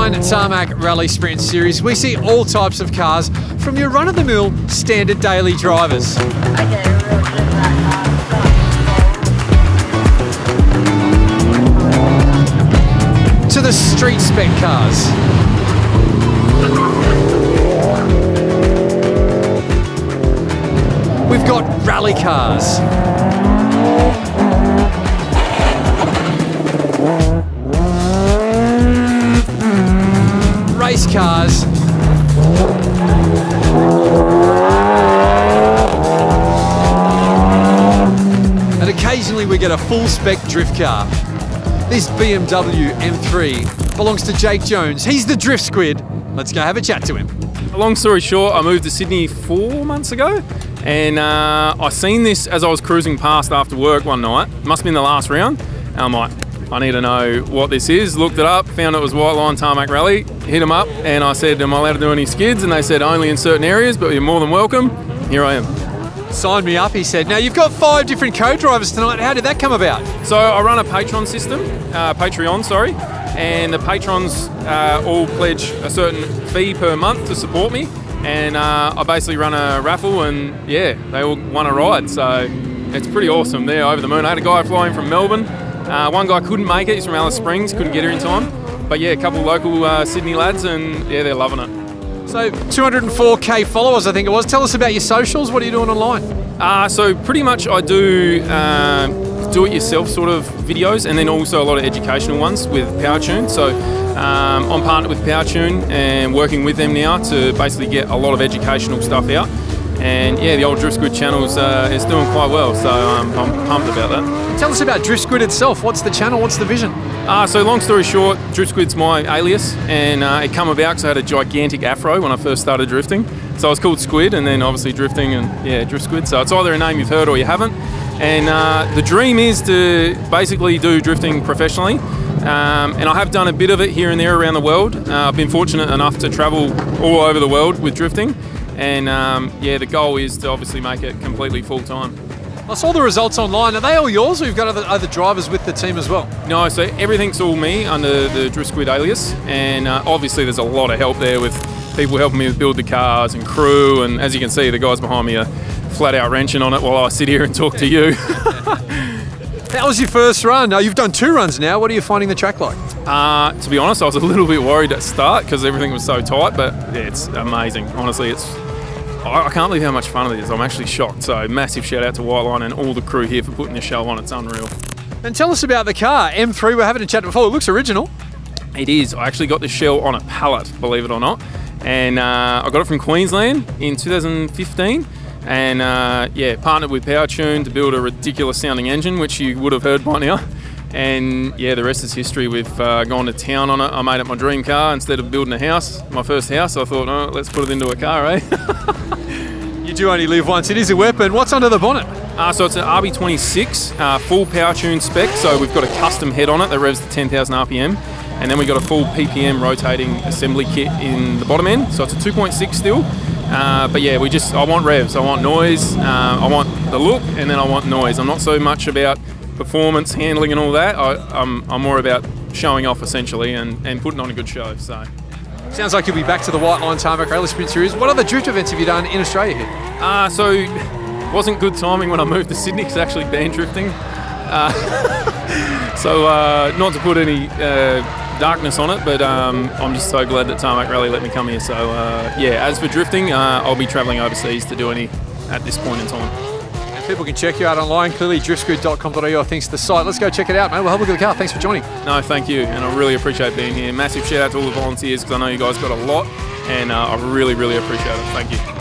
Whiteline Tarmac Rallysprint series, we see all types of cars from your run-of-the-mill standard daily drivers. To the street spec cars. We've got rally cars. Race cars. And occasionally we get a full spec drift car. This BMW M3 belongs to Jake Jones. He's the Drift Squid. Let's go have a chat to him. Long story short, I moved to Sydney 4 months ago, and I seen this as I was cruising past after work one night. Must have been the last round. And I'm like, I need to know what this is. Looked it up, found it was Whiteline Tarmac Rally, hit them up, and I said, am I allowed to do any skids? And they said, only in certain areas, but you're more than welcome. Here I am. Sign me up, he said. Now, you've got 5 different co-drivers tonight. How did that come about? So I run a Patreon system, and the patrons all pledge a certain fee per month to support me, and I basically run a raffle, and yeah, they all won a ride, so it's pretty awesome. They're over the moon. I had a guy flying from Melbourne. One guy couldn't make it, he's from Alice Springs, couldn't get here in time, but yeah, a couple of local Sydney lads, and yeah, they're loving it. So 204k followers, I think it was. Tell us about your socials. What are you doing online? So pretty much I do do-it-yourself sort of videos, and then also a lot of educational ones with PowerTune. So I'm partnered with PowerTune and working with them now to basically get a lot of educational stuff out. And yeah, the old Drift Squid channel is doing quite well, so I'm pumped about that. Tell us about Drift Squid itself. What's the channel? What's the vision? So long story short, Drift Squid's my alias, and it come about because I had a gigantic afro when I first started drifting. So I was called Squid, and then obviously drifting, and yeah, Drift Squid. So it's either a name you've heard or you haven't. And the dream is to basically do drifting professionally. And I have done a bit of it here and there around the world. I've been fortunate enough to travel all over the world with drifting. And yeah, the goal is to obviously make it completely full-time. I saw the results online. Are they all yours, or you've got other drivers with the team as well? No, so everything's all me under the Drift Squid alias, and obviously there's a lot of help there with people helping me with build the cars and crew, and as you can see, the guys behind me are flat out wrenching on it while I sit here and talk to you. How was your first run? You've done 2 runs now. What are you finding the track like? To be honest, I was a little bit worried at start because everything was so tight, but yeah, it's amazing. Honestly, I can't believe how much fun it is. I'm actually shocked. So massive shout out to Whiteline and all the crew here for putting the show on. It's unreal. And tell us about the car. M3, we're having a chat before. It looks original. It is. I actually got the shell on a pallet, believe it or not. And I got it from Queensland in 2015. And yeah, partnered with PowerTune to build a ridiculous sounding engine, which you would have heard by now. And yeah, the rest is history. We've gone to town on it. I made it my dream car instead of building a house, my first house. I thought, oh, let's put it into a car, eh? You do only live once. It is a weapon. What's under the bonnet? So it's an RB26, full PowerTune spec. So we've got a custom head on it that revs to 10,000 RPM. And then we've got a full PPM rotating assembly kit in the bottom end. So it's a 2.6 still. But yeah, I want revs, I want noise, I want the look, and then I want noise. I'm not so much about performance, handling and all that. I'm more about showing off essentially and putting on a good show. So sounds like you'll be back to the Whiteline Tarmac Rallysprint series. What other drift events have you done in Australia here? So wasn't good timing when I moved to Sydney because I actually banned drifting. So not to put any darkness on it, but I'm just so glad that Tarmac Rally let me come here. So yeah, as for drifting, I'll be travelling overseas to do any at this point in time. And people can check you out online, clearly driftsquid.com.au I think's the site. Let's go check it out, mate. We'll have a look at the car. Thanks for joining. No, thank you, and I really appreciate being here. Massive shout out to all the volunteers because I know you guys got a lot, and I really, really appreciate it. Thank you.